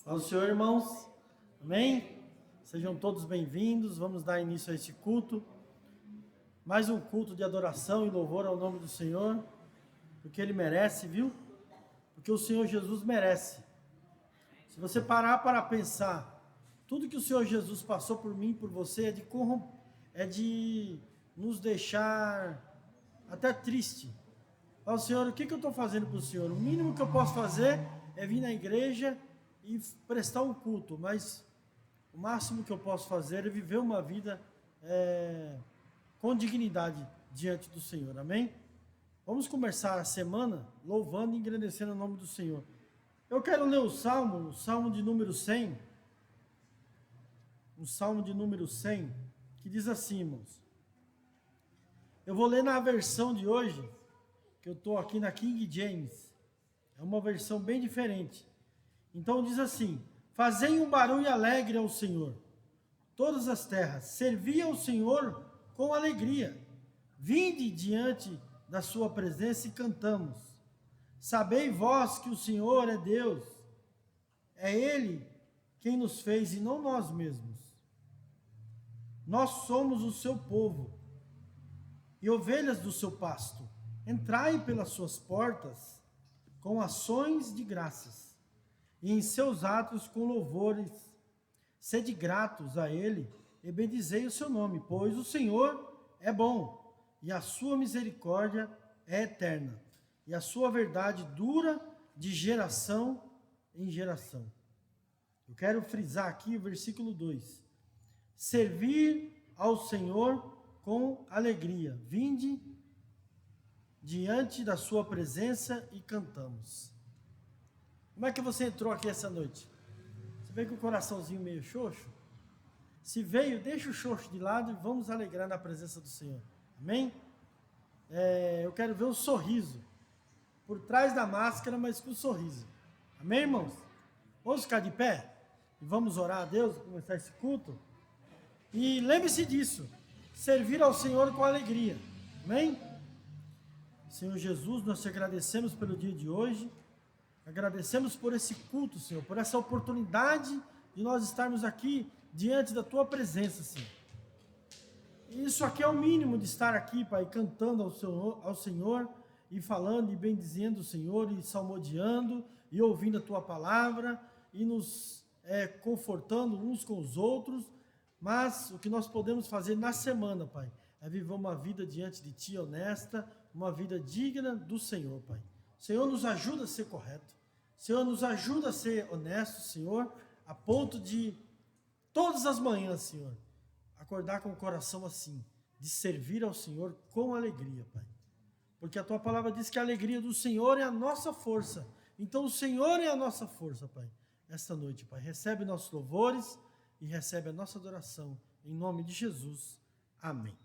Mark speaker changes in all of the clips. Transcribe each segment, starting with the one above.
Speaker 1: Ao Senhor, irmãos. Amém? Sejam todos bem-vindos. Vamos dar início a este culto. Mais um culto de adoração e louvor ao nome do Senhor. Porque Ele merece, viu? Porque o Senhor Jesus merece. Se você parar para pensar, tudo que o Senhor Jesus passou por mim, por você, é de nos deixar até triste. Fala, Senhor, o que eu estou fazendo para o Senhor? O mínimo que eu posso fazer é vir na igreja e prestar um culto, mas o máximo que eu posso fazer é viver uma vida com dignidade diante do Senhor, amém? Vamos começar a semana louvando e engrandecendo o nome do Senhor. Eu quero ler o Salmo de número 100, o Salmo de número 100, que diz assim, irmãos. Eu vou ler na versão de hoje, que eu estou aqui na King James, é uma versão bem diferente. Então diz assim: fazei um barulho alegre ao Senhor, todas as terras, servi ao Senhor com alegria, vinde diante da sua presença e cantamos. Sabei vós que o Senhor é Deus, é Ele quem nos fez e não nós mesmos. Nós somos o seu povo e ovelhas do seu pasto. Entrai pelas suas portas com ações de graças e em seus atos com louvores. Sede gratos a Ele e bendizei o seu nome, pois o Senhor é bom e a sua misericórdia é eterna e a sua verdade dura de geração em geração. Eu quero frisar aqui o versículo 2. Servir ao Senhor com alegria. Vinde diante da sua presença e cantamos. Como é que você entrou aqui essa noite? Você veio com o coraçãozinho meio xoxo? Se veio, deixa o xoxo de lado e vamos alegrar na presença do Senhor. Amém? Eu quero ver um sorriso. Por trás da máscara, mas com um sorriso. Amém, irmãos? Vamos ficar de pé? E vamos orar a Deus, começar esse culto? E lembre-se disso. Servir ao Senhor com alegria. Amém? Senhor Jesus, nós te agradecemos pelo dia de hoje. Agradecemos por esse culto, Senhor, por essa oportunidade de nós estarmos aqui diante da Tua presença, Senhor. E isso aqui é o mínimo de estar aqui, Pai, cantando ao Senhor e falando e bendizendo o Senhor e salmodiando e ouvindo a Tua palavra e nos confortando uns com os outros. Mas o que nós podemos fazer na semana, Pai, é viver uma vida diante de Ti honesta, uma vida digna do Senhor, Pai. O Senhor nos ajuda a ser correto. O Senhor nos ajuda a ser honesto, Senhor, a ponto de, todas as manhãs, Senhor, acordar com o coração assim, de servir ao Senhor com alegria, Pai. Porque a Tua palavra diz que a alegria do Senhor é a nossa força. Então o Senhor é a nossa força, Pai. Esta noite, Pai, recebe nossos louvores e recebe a nossa adoração. Em nome de Jesus. Amém.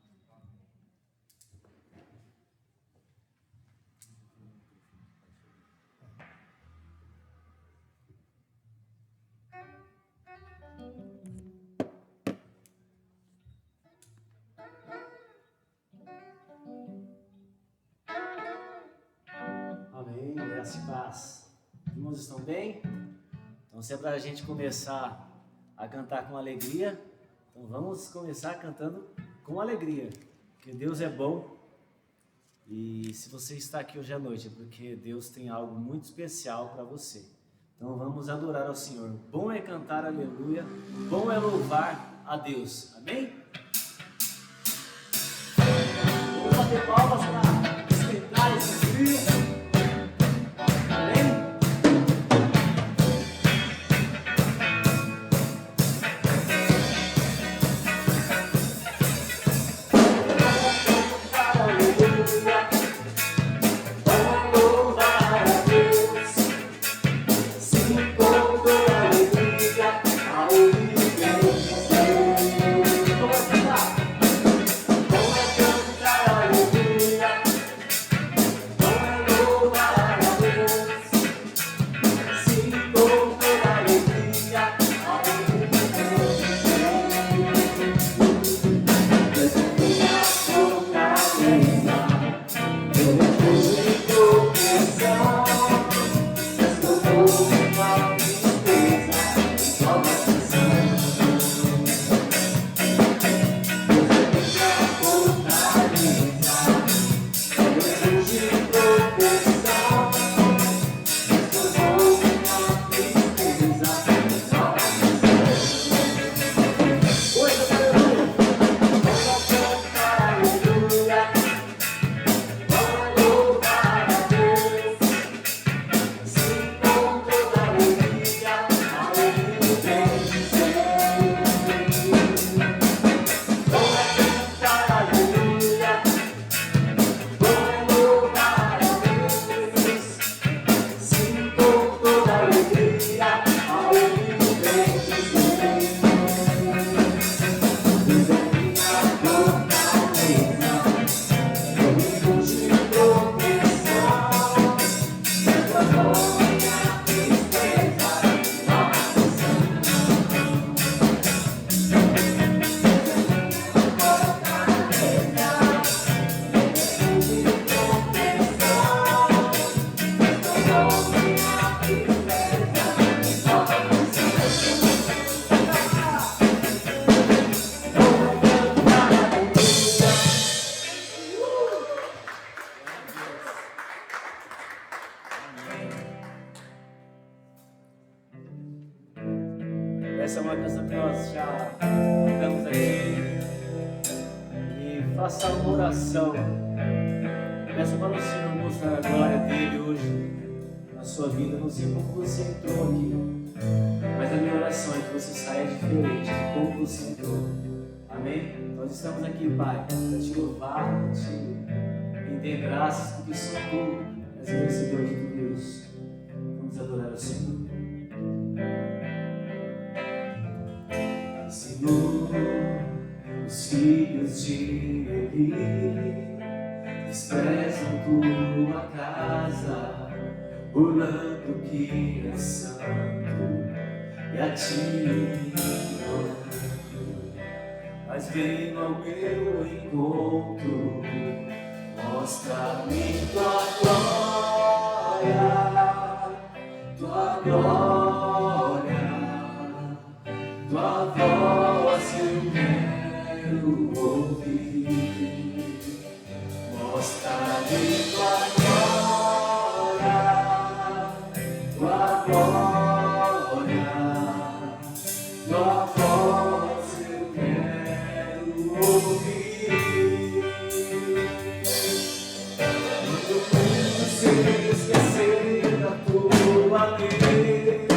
Speaker 2: Amém, graça e paz. Irmãos, estão bem? Então, se é para a gente começar a cantar com alegria, então vamos começar cantando com alegria, porque Deus é bom. E se você está aqui hoje à noite é porque Deus tem algo muito especial para você. Então vamos adorar ao Senhor. Bom é cantar aleluia, bom é louvar a Deus. Amém? Vamos bater palmas para esquentar esse frio.
Speaker 3: Bom é
Speaker 2: Essa é uma canção que nós já cantamos aqui. E faça uma oração. Peça para o Senhor mostrar a glória dele hoje na sua vida. Não sei como você entrou aqui, mas a minha oração é que você saia diferente de como você entrou. Amém? Nós estamos aqui, Pai, para te louvar, para te render graças, porque só tu és merecedor de tudo isso. Vamos adorar o Senhor. Senhor, os filhos de Eli desprezam tua casa, burlando que é santo e a ti honrando. Mas vem ao meu encontro, mostra-me tua glória, tua glória, tua voz eu quero ouvir. Mostra-me tua glória, tua glória, tua voz eu quero ouvir. Quando o mundo se esquecer da tua lei,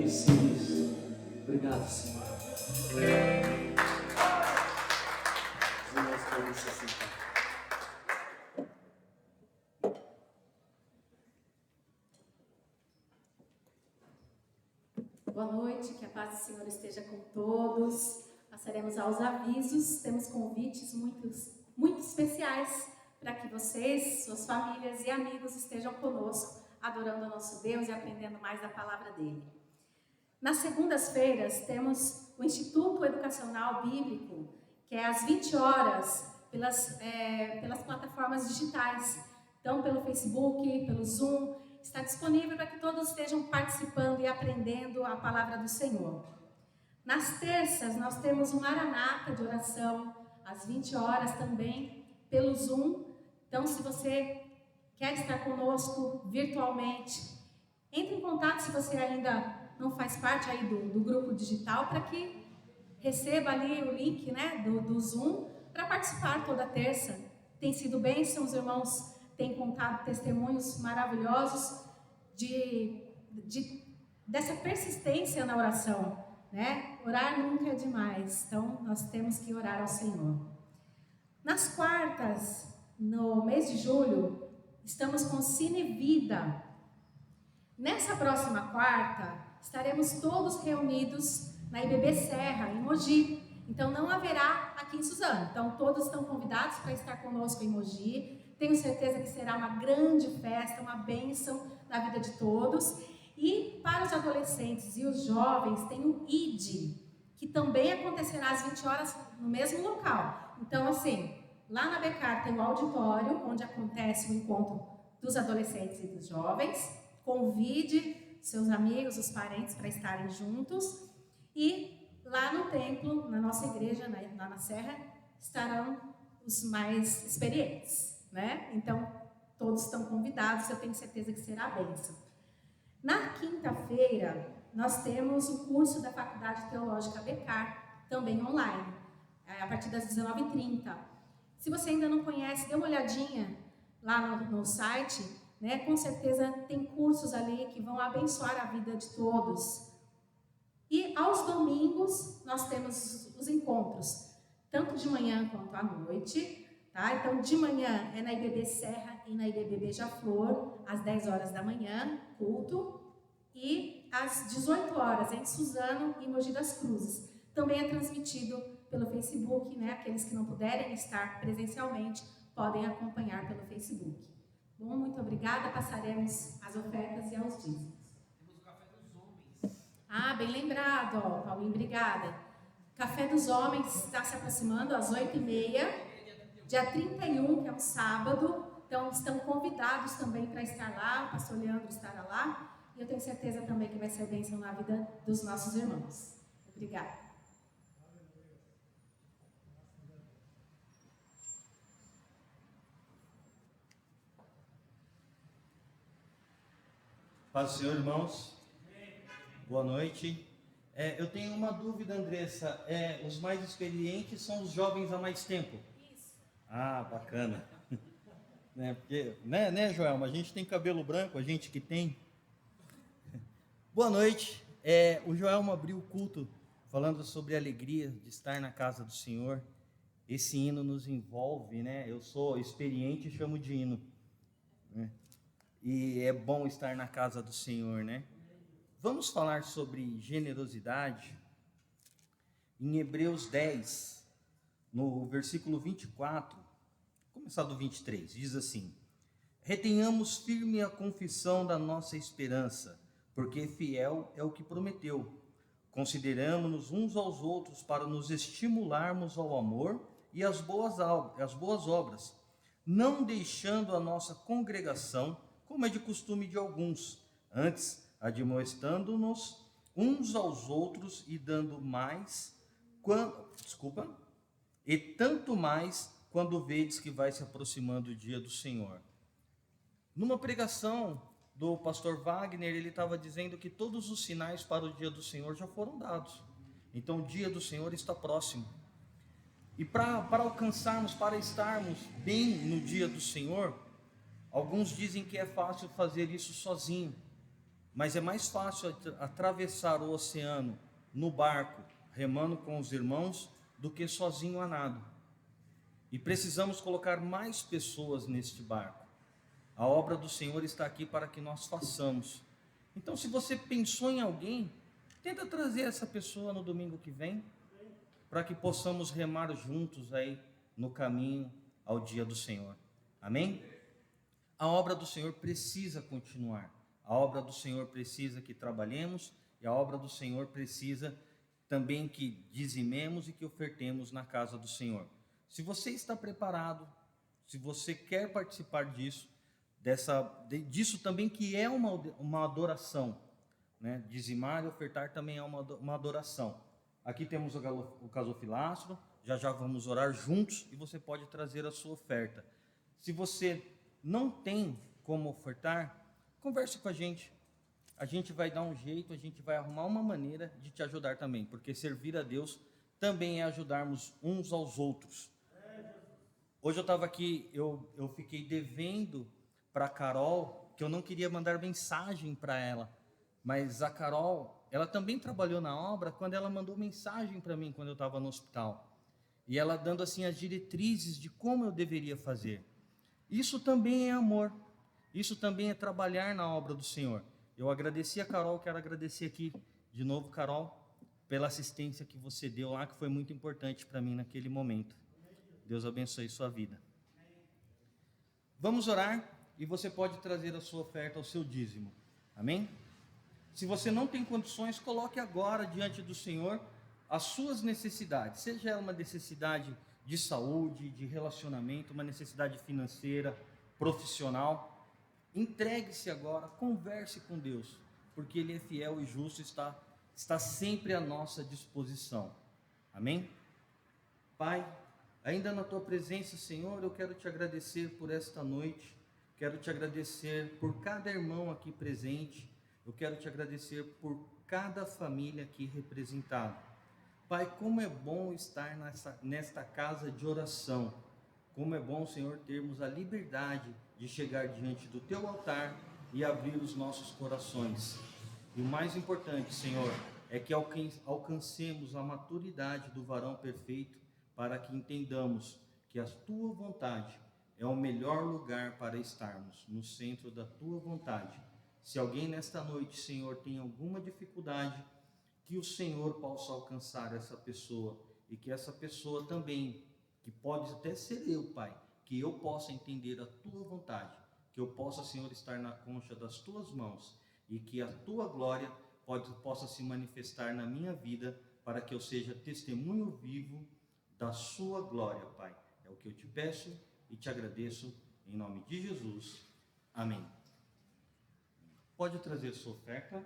Speaker 2: Isso, isso. Obrigado, Senhor. Os irmãos podem se sentar.
Speaker 3: Boa noite, que a paz do Senhor esteja com todos. Passaremos aos avisos, temos convites muito especiais para que vocês, suas famílias e amigos estejam conosco, adorando o nosso Deus e aprendendo mais da palavra dele. Nas segundas-feiras temos o Instituto Educacional Bíblico, que é às 20 horas, pelas plataformas digitais. Então, pelo Facebook, pelo Zoom, está disponível para que todos estejam participando e aprendendo a palavra do Senhor. Nas terças, nós temos um Maranata de oração, às 20 horas também, pelo Zoom. Então, se você quer estar conosco virtualmente, entre em contato se você ainda não faz parte aí do grupo digital, para que receba ali o link, né, do Zoom, para participar toda terça. Tem sido bênção, os irmãos têm contado testemunhos maravilhosos dessa persistência na oração, né? Orar nunca é demais, então nós temos que orar ao Senhor. Nas quartas, no mês de julho, estamos com Cine Vida. Nessa próxima quarta, estaremos todos reunidos na IBB Serra, em Mogi. Então não haverá aqui em Suzano. Então todos estão convidados para estar conosco em Mogi. Tenho certeza que será uma grande festa, uma bênção na vida de todos. E para os adolescentes e os jovens tem o ID, que também acontecerá às 20 horas no mesmo local. Então assim, lá na Becar tem o auditório, onde acontece o encontro dos adolescentes e dos jovens. Convide seus amigos, os parentes para estarem juntos. E lá no templo, na nossa igreja, lá na Serra, estarão os mais experientes, né? Então, todos estão convidados, eu tenho certeza que será a bênção. Na quinta-feira, nós temos o curso da Faculdade Teológica Becar, também online, a partir das 19h30. Se você ainda não conhece, dê uma olhadinha lá no site, né? Com certeza tem cursos ali que vão abençoar a vida de todos. E aos domingos nós temos os encontros, tanto de manhã quanto à noite, tá? Então de manhã é na IBB Serra e na IBB Beija-Flor, às 10 horas da manhã, culto, e às 18 horas em Suzano e Mogi das Cruzes. Também é transmitido pelo Facebook, né? Aqueles que não puderem estar presencialmente podem acompanhar pelo Facebook. Bom, muito obrigada, passaremos as ofertas e aos dízimos.
Speaker 4: Temos o Café dos Homens.
Speaker 3: Ah, bem lembrado, ó, Paulinho, obrigada. Café dos Homens está se aproximando às 8h30, dia 31, que é um sábado. Então, estão convidados também para estar lá, o pastor Leandro estará lá. E eu tenho certeza também que vai ser bênção na vida dos nossos irmãos. Obrigada.
Speaker 4: Paz do Senhor, irmãos. Boa noite. Eu tenho uma dúvida, Andressa. Os mais experientes são os jovens há mais tempo?
Speaker 3: Isso.
Speaker 4: Ah, bacana. Porque, né, Joelma? A gente tem cabelo branco, a gente que tem. Boa noite. O Joelma abriu o culto falando sobre a alegria de estar na casa do Senhor. Esse hino nos envolve, né? Eu sou experiente e chamo de hino, né? E é bom estar na casa do Senhor, né? Vamos falar sobre generosidade. Em Hebreus 10, no versículo 24, começar do 23, diz assim: retenhamos firme a confissão da nossa esperança, porque fiel é o que prometeu. Consideramo-nos uns aos outros para nos estimularmos ao amor e às boas obras, não deixando a nossa congregação, como é de costume de alguns, antes admoestando-nos uns aos outros e dando mais, e tanto mais quando vedes que vai se aproximando o dia do Senhor. Numa pregação do pastor Wagner, ele estava dizendo que todos os sinais para o dia do Senhor já foram dados. Então o dia do Senhor está próximo. E para alcançarmos, para estarmos bem no dia do Senhor, alguns dizem que é fácil fazer isso sozinho. mas é mais fácil atravessar o oceano no barco, remando com os irmãos, do que sozinho a nado. E precisamos colocar mais pessoas neste barco. A obra do Senhor está aqui para que nós façamos. Então, se você pensou em alguém, tenta trazer essa pessoa no domingo que vem, para que possamos remar juntos aí no caminho ao dia do Senhor. Amém? A obra do Senhor precisa continuar. A obra do Senhor precisa que trabalhemos, e a obra do Senhor precisa também que dizimemos e que ofertemos na casa do Senhor. Se você está preparado, se você quer participar disso, disso também que é uma adoração, né? Dizimar e ofertar também é uma adoração. Aqui temos o gasofilácio, já vamos orar juntos e você pode trazer a sua oferta. Se você não tem como ofertar, converse com a gente. A gente vai dar um jeito, a gente vai arrumar uma maneira de te ajudar também, porque servir a Deus também é ajudarmos uns aos outros. Hoje eu estava aqui, eu fiquei devendo para a Carol, que eu não queria mandar mensagem para ela, mas a Carol, ela também trabalhou na obra quando ela mandou mensagem para mim quando eu estava no hospital, e ela dando assim as diretrizes de como eu deveria fazer. Isso também é amor, isso também é trabalhar na obra do Senhor. Eu agradeci a Carol, quero agradecer aqui de novo, Carol, pela assistência que você deu lá, que foi muito importante para mim naquele momento. Deus abençoe sua vida. Vamos orar e você pode trazer a sua oferta, o seu dízimo. Amém? Se você não tem condições, coloque agora diante do Senhor as suas necessidades. Seja ela uma necessidade de saúde, de relacionamento, uma necessidade financeira, profissional. Entregue-se agora, converse com Deus, porque Ele é fiel e justo, está sempre à nossa disposição. Amém? Pai, ainda na Tua presença, Senhor, eu quero Te agradecer por esta noite, quero Te agradecer por cada irmão aqui presente, eu quero Te agradecer por cada família aqui representada. Pai, como é bom estar nesta casa de oração, como é bom, Senhor, termos a liberdade de chegar diante do Teu altar e abrir os nossos corações. E o mais importante, Senhor, é que alcancemos a maturidade do varão perfeito, para que entendamos que a Tua vontade é o melhor lugar para estarmos, no centro da Tua vontade. Se alguém nesta noite, Senhor, tem alguma dificuldade, que o Senhor possa alcançar essa pessoa, e que essa pessoa também, que pode até ser eu, Pai, que eu possa entender a Tua vontade, que eu possa, Senhor, estar na concha das Tuas mãos, e que a Tua glória possa se manifestar na minha vida, para que eu seja testemunho vivo da Sua glória, Pai. É o que eu Te peço e Te agradeço, em nome de Jesus. Amém. Pode trazer sua oferta.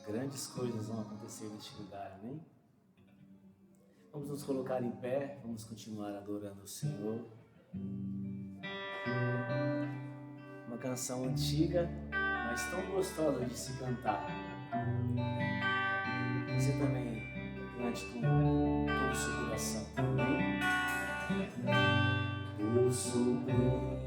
Speaker 2: Grandes coisas vão acontecer neste lugar, amém? Vamos nos colocar em pé, vamos continuar adorando o Senhor. Uma canção antiga, mas tão gostosa de se cantar. Você também cante com todo o seu coração, amém? O Supremo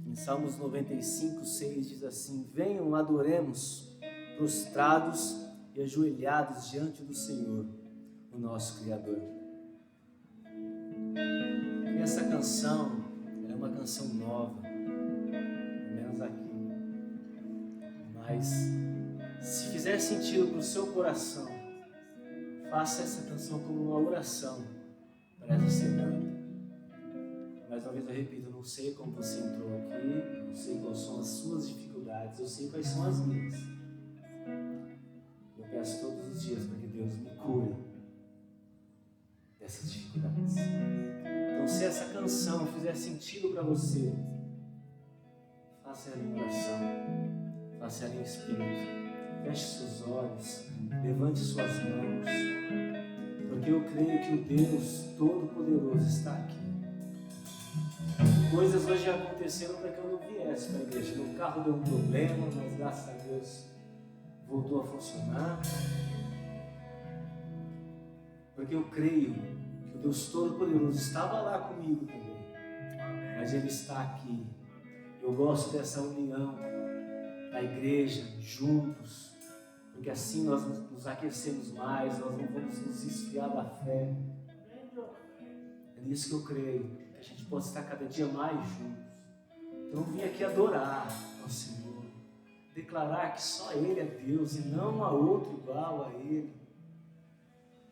Speaker 2: Em Salmos 95, 6 diz assim: venham, adoremos, prostrados e ajoelhados diante do Senhor, o nosso Criador. E essa canção é uma canção nova, pelo menos aqui, mas se fizer sentido para o seu coração, faça essa canção como uma oração para essa semana. Mais uma vez eu repito, eu não sei como você entrou aqui, não sei quais são as suas dificuldades, eu sei quais são as minhas. Eu peço todos os dias para que Deus me cure dessas dificuldades. Então, se essa canção fizer sentido para você, faça ela em oração, faça ela em espírito, feche seus olhos, levante suas mãos, porque eu creio que o Deus Todo-Poderoso está aqui. Coisas hoje aconteceram para que eu não viesse para a igreja. Meu carro deu um problema, mas graças a Deus voltou a funcionar. Porque eu creio que o Deus Todo-Poderoso estava lá comigo também. Mas Ele está aqui. Eu gosto dessa união da igreja, juntos, porque assim nós nos aquecemos mais, nós não vamos nos esfriar da fé. É nisso que eu creio. A gente possa estar cada dia mais juntos. Então eu vim aqui adorar ao Senhor, declarar que só Ele é Deus e não há outro igual a Ele,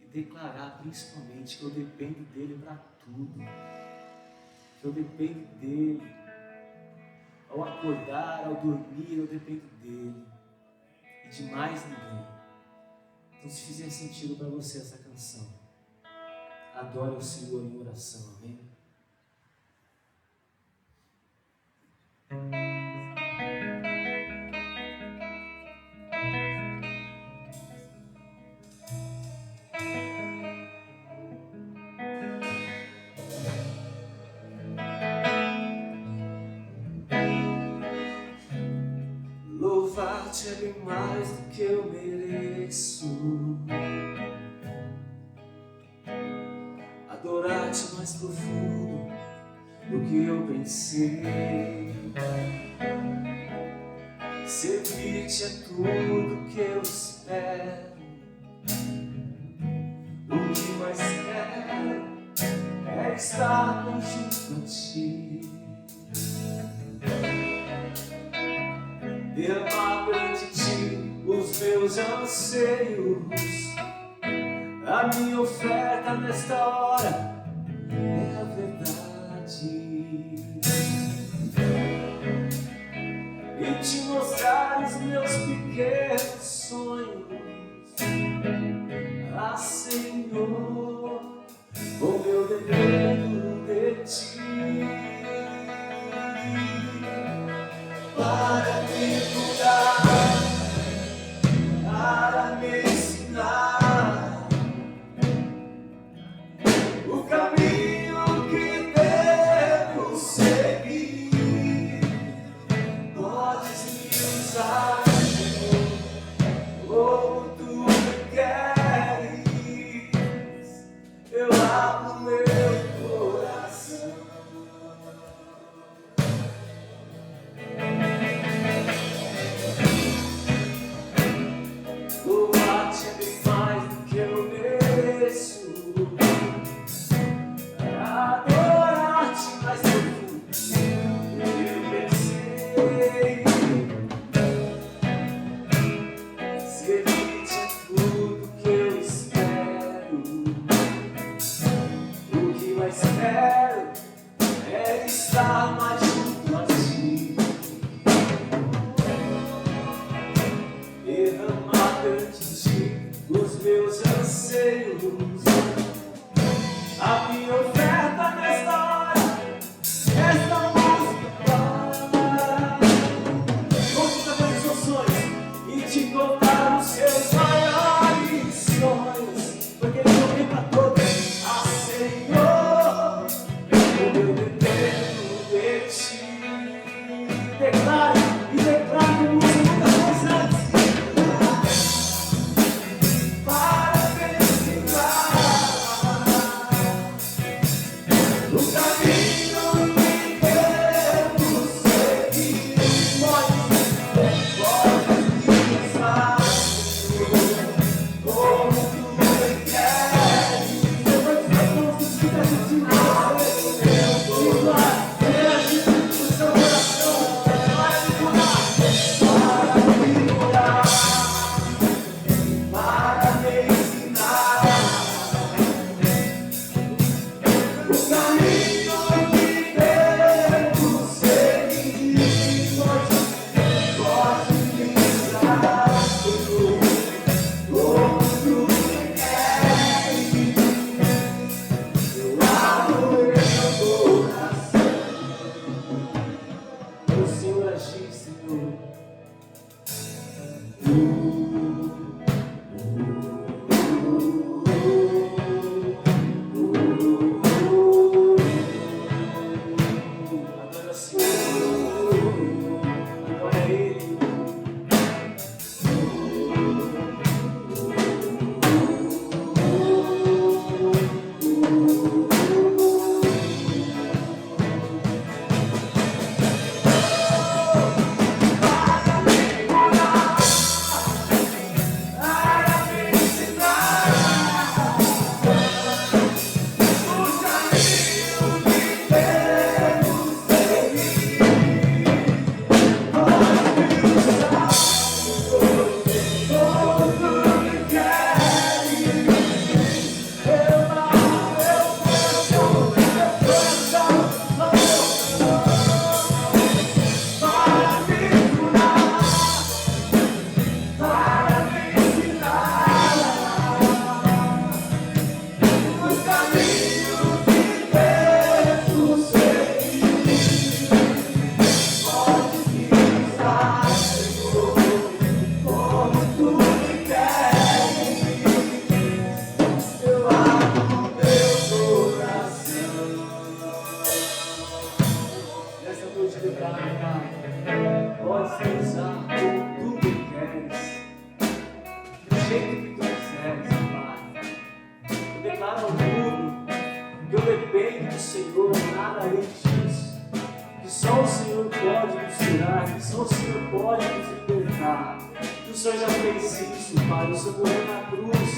Speaker 2: e declarar principalmente que eu dependo dEle para tudo, que eu dependo dEle ao acordar, ao dormir, eu dependo dEle e de mais ninguém. Então, se fizer sentido para você essa canção, adore o Senhor em oração, amém? Louvar-te é bem mais do que eu mereço, adorar-te mais profundo do que eu pensei, servir-te é tudo que eu espero, o que mais quero é estar junto a ti, derramar perante ti os meus anseios, a minha oferta nesta hora é a verdade. espero é estar mais junto a ti, derramar perante ti os meus anseios, a minha oferta nesta hora, esta música, conta com os seus sonhos e te contar os seus maiores sonhos, porque ele não vem pra todos. Ah, Senhor, eu dependo de ti. Declare e declare como você nunca fez antes. Para verificar o caminho que devo seguir. Pode me usar, como tu queres. Depois de todos os dias de você, diz lá, reagir no seu coração, para me curar, para me ensinar o caminho que devo seguir. Pode me usar, como tu queres. Eu abro meu coração, o Senhor agir, Senhor. Adora o Senhor, adora Ele. Nessa noite declara, Pai, pode ser usar como tu queres, do jeito que tu quiseres, Pai. Eu declaro ao mundo que eu dependo do Senhor, nada além disso, que só o Senhor pode nos curar, que só o Senhor pode nos libertar, que o Senhor já fez isso, Pai. O Senhor morreu na cruz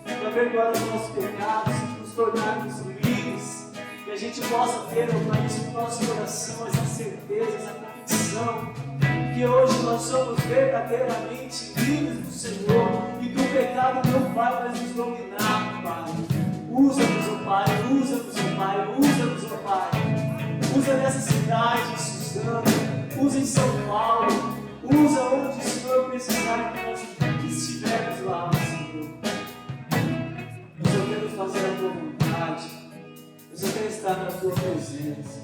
Speaker 2: para perdoar os nossos pecados, nos tornarmos livres. Que a gente possa ter, Pai, isso no nosso coração, essa certeza, essa convicção, que hoje nós somos verdadeiramente livres do Senhor e do pecado não vai mais nos dominar, Pai. Usa-nos, ó Pai, usa-nos, ó Pai, usa-nos, ó Pai. Usa nessa cidade, Suzano, usa em São Paulo, usa onde o Senhor precisar que nós estivermos lá, Senhor. Nós só queremos fazer a tua vontade. Eu só quero estar na tua presença,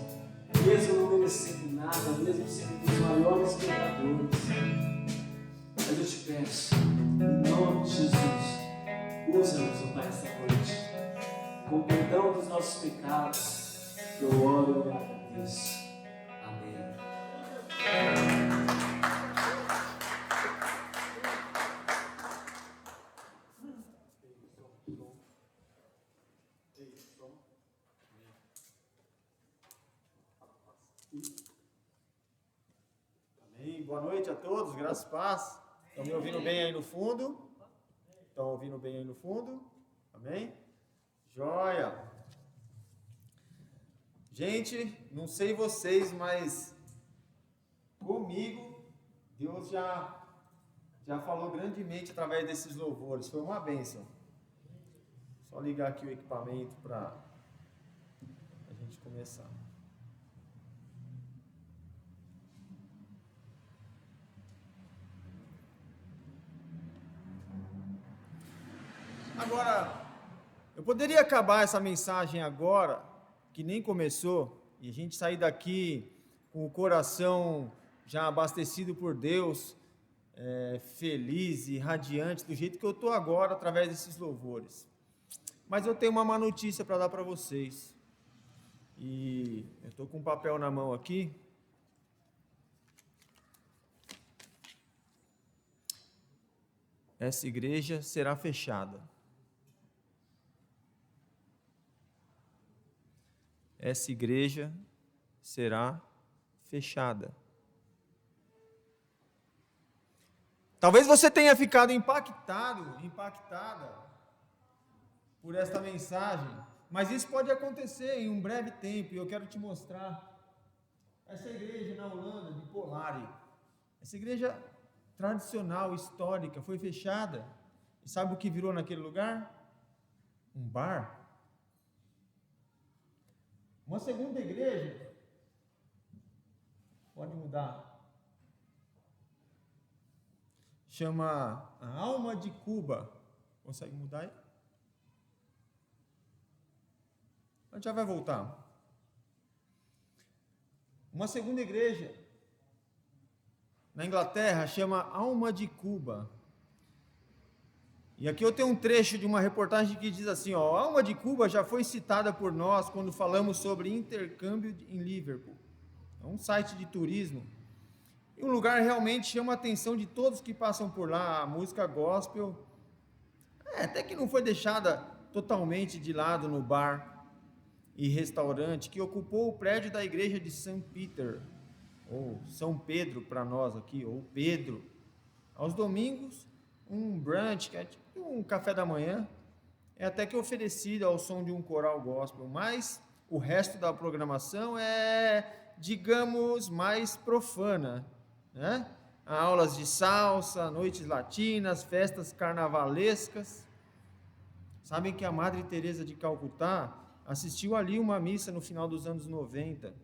Speaker 2: mesmo não merecendo nada, mesmo sendo dos maiores pecadores. Mas eu te peço, em nome de Jesus, usa-nos, ó Pai, esta noite, com perdão dos nossos pecados, que eu oro e agradeço. Amém.
Speaker 5: Amém. Boa noite a todos, graças e paz. Estão me ouvindo bem aí no fundo? Estão ouvindo bem aí no fundo? Amém? Joia! Gente, não sei vocês, mas comigo Deus já falou grandemente através desses louvores. Foi uma bênção. Só ligar aqui o equipamento para começar. Agora, eu poderia acabar essa mensagem agora, que nem começou, e a gente sair daqui com o coração já abastecido por Deus, feliz e radiante, do jeito que eu estou agora, através desses louvores. Mas eu tenho uma má notícia para dar para vocês. E eu estou com um papel na mão aqui. Essa igreja será fechada. Essa igreja será fechada. Talvez você tenha ficado impactada por esta mensagem, mas isso pode acontecer em um breve tempo, e eu quero te mostrar. Essa igreja na Holanda, de Polari, essa igreja tradicional, histórica, foi fechada. E sabe o que virou naquele lugar? Um bar. Uma segunda igreja, pode mudar, chama a Alma de Cuba. Consegue mudar aí? A gente já vai voltar. Uma segunda igreja na Inglaterra chama Alma de Cuba. E aqui eu tenho um trecho de uma reportagem que diz assim, ó: a Alma de Cuba já foi citada por nós quando falamos sobre intercâmbio em Liverpool. É um site de turismo. E um lugar realmente chama a atenção de todos que passam por lá. A música gospel, até que não foi deixada totalmente de lado no bar e restaurante que ocupou o prédio da igreja de St. Peter, ou São Pedro para nós aqui, ou Pedro. Aos domingos, um brunch, que é tipo um café da manhã, é até que oferecido ao som de um coral gospel, mas o resto da programação é, digamos, mais profana, né? Aulas de salsa, noites latinas, festas carnavalescas. Sabem que a Madre Teresa de Calcutá assistiu ali uma missa no final dos anos 90.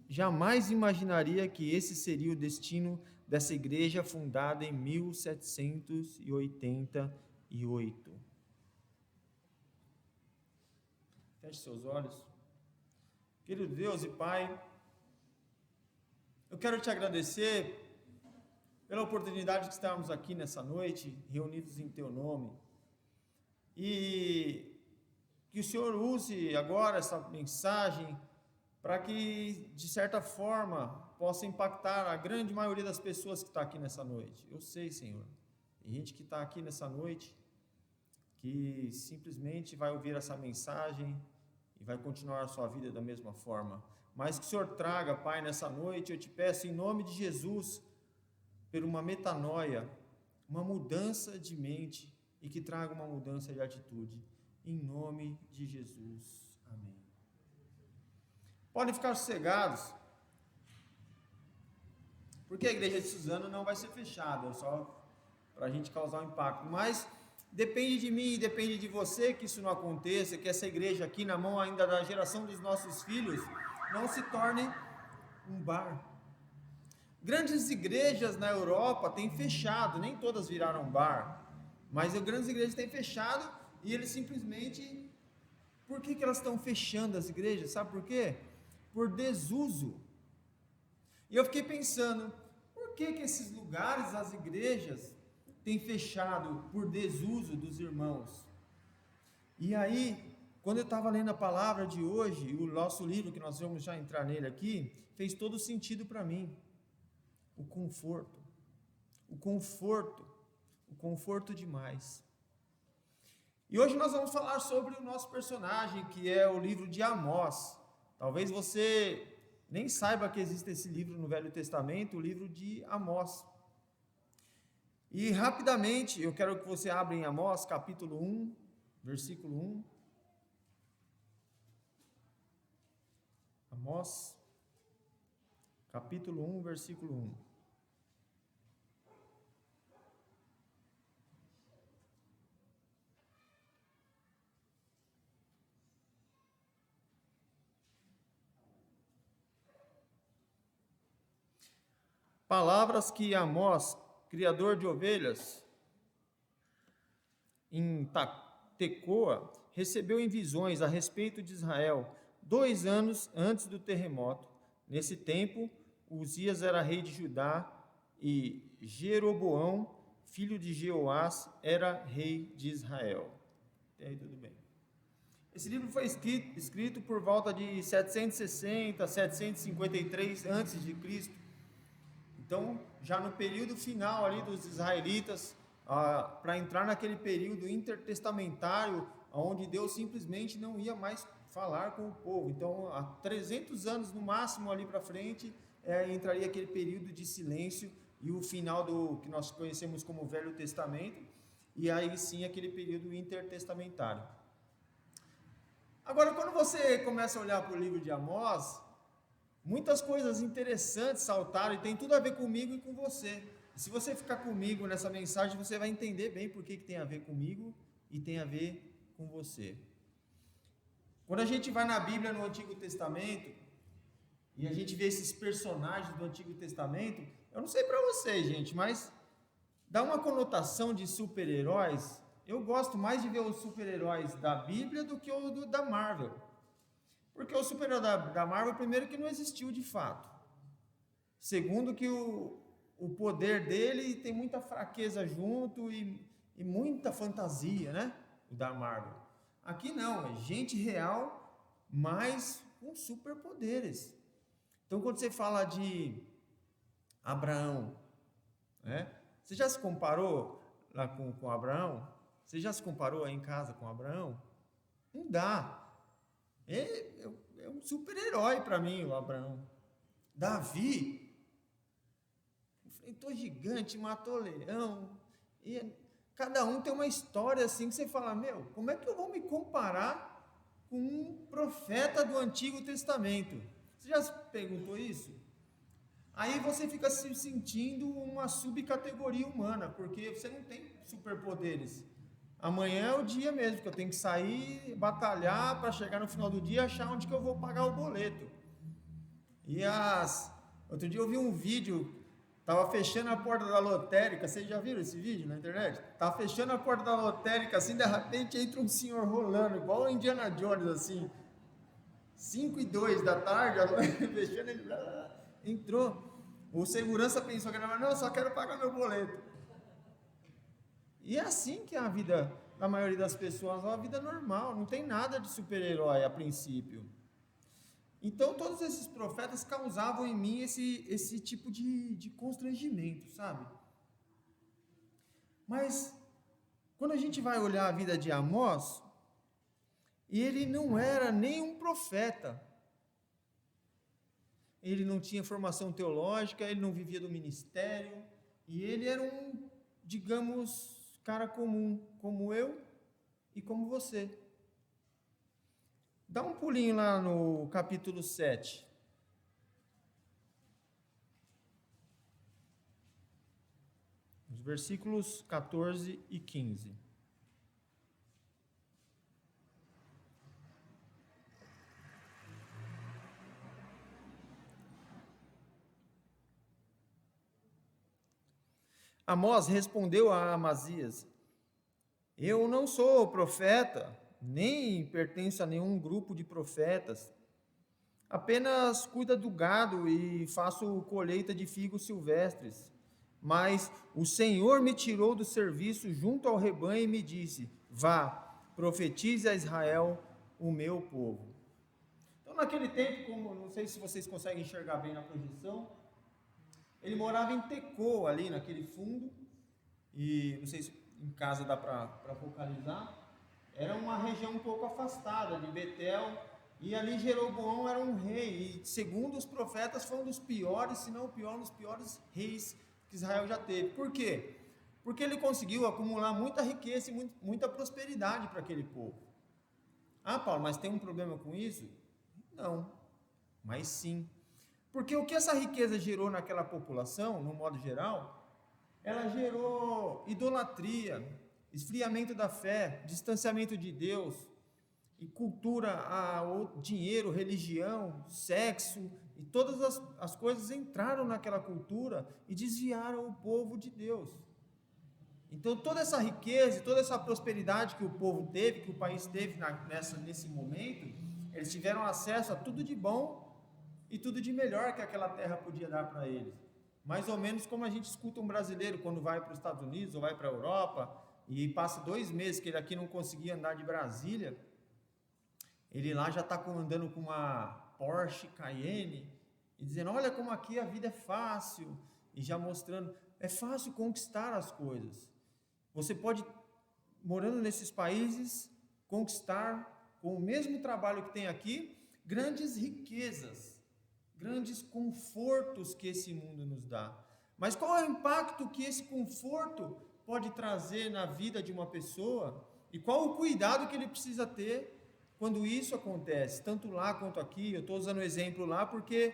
Speaker 5: Jamais imaginaria que esse seria o destino dessa igreja fundada em 1788. Feche seus olhos. Querido Deus e Pai, eu quero te agradecer pela oportunidade de estarmos aqui nessa noite, reunidos em Teu nome. E que o Senhor use agora essa mensagem para que, de certa forma, possa impactar a grande maioria das pessoas que está aqui nessa noite. Eu sei, Senhor, tem gente que está aqui nessa noite que simplesmente vai ouvir essa mensagem e vai continuar a sua vida da mesma forma. Mas que o Senhor traga, Pai, nessa noite, eu te peço em nome de Jesus, por uma metanoia, uma mudança de mente e que traga uma mudança de atitude. Em nome de Jesus. Amém. Podem ficar sossegados, porque a igreja de Suzano não vai ser fechada, é só para a gente causar um impacto. Mas depende de mim e depende de você que isso não aconteça, que essa igreja aqui, na mão ainda da geração dos nossos filhos, não se torne um bar. Grandes igrejas na Europa têm fechado, nem todas viraram bar, mas grandes igrejas têm fechado e eles simplesmente... Por que elas estão fechando as igrejas? Sabe por quê? Por desuso. E eu fiquei pensando, por que esses lugares, as igrejas, têm fechado por desuso dos irmãos? E aí, quando eu estava lendo a palavra de hoje, o nosso livro, que nós vamos já entrar nele aqui, fez todo sentido para mim. O conforto demais. E hoje nós vamos falar sobre o nosso personagem, que é o livro de Amós. Talvez você nem saiba que existe esse livro no Velho Testamento, o livro de Amós. E rapidamente, eu quero que você abra em Amós, capítulo 1, versículo 1. Amós, capítulo 1, versículo 1. palavras que Amós, criador de ovelhas, em Tecoa, recebeu em visões a respeito de Israel, 2 anos antes do terremoto. Nesse tempo, Uzias era rei de Judá e Jeroboão, filho de Jeoás, era rei de Israel. Até aí tudo bem. Esse livro foi escrito por volta de 760, 753 a.C. Então, já no período final ali dos israelitas, para entrar naquele período intertestamentário, onde Deus simplesmente não ia mais falar com o povo. Então, há 300 anos no máximo ali para frente, entraria aquele período de silêncio e o final do que nós conhecemos como Velho Testamento, e aí sim aquele período intertestamentário. Agora, quando você começa a olhar para o livro de Amós, muitas coisas interessantes saltaram e tem tudo a ver comigo e com você. E se você ficar comigo nessa mensagem, você vai entender bem por que tem a ver comigo e tem a ver com você. Quando a gente vai na Bíblia no Antigo Testamento e a gente vê esses personagens do Antigo Testamento, eu não sei para vocês, gente, mas dá uma conotação de super-heróis. Eu gosto mais de ver os super-heróis da Bíblia do que o da Marvel. Porque o super-herói da Marvel, primeiro, que não existiu de fato. Segundo, que o poder dele tem muita fraqueza junto e muita fantasia, né? O da Marvel. Aqui não, é gente real, mas com superpoderes. Então, quando você fala de Abraão, né? Você já se comparou lá com Abraão? Você já se comparou aí em casa com Abraão? Não dá. É um super-herói para mim, o Abraão. Davi enfrentou gigante, matou leão. E cada um tem uma história assim que você fala, meu, como é que eu vou me comparar com um profeta do Antigo Testamento? Você já se perguntou isso? Aí você fica se sentindo uma subcategoria humana, porque você não tem superpoderes. Amanhã é o dia mesmo, que eu tenho que sair, batalhar para chegar no final do dia e achar onde que eu vou pagar o boleto. Outro dia eu vi um vídeo, estava fechando a porta da lotérica, vocês já viram esse vídeo na internet? Estava fechando a porta da lotérica, assim, de repente entra um senhor rolando, igual o Indiana Jones, assim, 5:02 da tarde, fechando, ele entrou. O segurança pensou que não, eu só quero pagar meu boleto. E é assim que é a vida da maioria das pessoas, é uma vida normal, não tem nada de super-herói a princípio. Então, todos esses profetas causavam em mim esse tipo de constrangimento, sabe? Mas, quando a gente vai olhar a vida de Amós, ele não era nem um profeta. Ele não tinha formação teológica, ele não vivia do ministério, e ele era um, digamos, cara comum, como eu e como você. Dá um pulinho lá no capítulo 7. Os versículos 14 e 15. Amós respondeu a Amazias: eu não sou profeta, nem pertenço a nenhum grupo de profetas. Apenas cuido do gado e faço colheita de figos silvestres. Mas o Senhor me tirou do serviço junto ao rebanho e me disse: vá, profetize a Israel, o meu povo. Então, naquele tempo, como não sei se vocês conseguem enxergar bem na projeção, ele morava em Tecoa, ali naquele fundo, e não sei se em casa dá para focalizar. Era uma região um pouco afastada de Betel, e ali Jeroboão era um rei, e segundo os profetas foi um dos piores, se não o pior, um dos piores reis que Israel já teve. Por quê? Porque ele conseguiu acumular muita riqueza e muita prosperidade para aquele povo. Ah, Paulo, mas tem um problema com isso? Não, mas sim. Porque o que essa riqueza gerou naquela população, no modo geral, ela gerou idolatria, esfriamento da fé, distanciamento de Deus. e cultura, o dinheiro, religião, sexo e todas as coisas entraram naquela cultura e desviaram o povo de Deus. Então toda essa riqueza, toda essa prosperidade que o povo teve, que o país teve nesse momento, eles tiveram acesso a tudo de bom e tudo de melhor que aquela terra podia dar para eles. Mais ou menos como a gente escuta um brasileiro quando vai para os Estados Unidos ou vai para a Europa e passa 2 meses que ele aqui não conseguia andar de Brasília, ele lá já está andando com uma Porsche Cayenne e dizendo, olha como aqui a vida é fácil, e já mostrando, é fácil conquistar as coisas. Você pode, morando nesses países, conquistar com o mesmo trabalho que tem aqui, grandes riquezas, grandes confortos que esse mundo nos dá. Mas qual é o impacto que esse conforto pode trazer na vida de uma pessoa? E qual o cuidado que ele precisa ter quando isso acontece, tanto lá quanto aqui? Eu estou usando o exemplo lá porque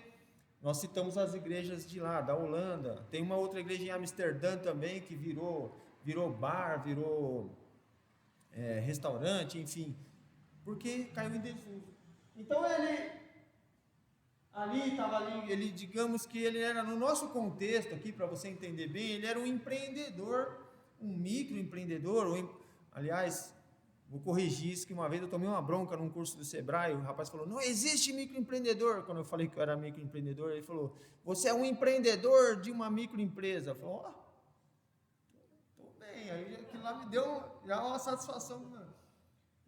Speaker 5: nós citamos as igrejas de lá, da Holanda. Tem uma outra igreja em Amsterdã também que virou bar, virou restaurante, enfim, porque caiu em desuso. Então ele, digamos que ele era, no nosso contexto aqui, para você entender bem, ele era um empreendedor, um microempreendedor, aliás, vou corrigir isso, que uma vez eu tomei uma bronca num curso do Sebrae, o rapaz falou, não existe microempreendedor. Quando eu falei que eu era microempreendedor, ele falou, você é um empreendedor de uma microempresa. Eu falei, estou bem, aí aquilo lá me deu já uma satisfação.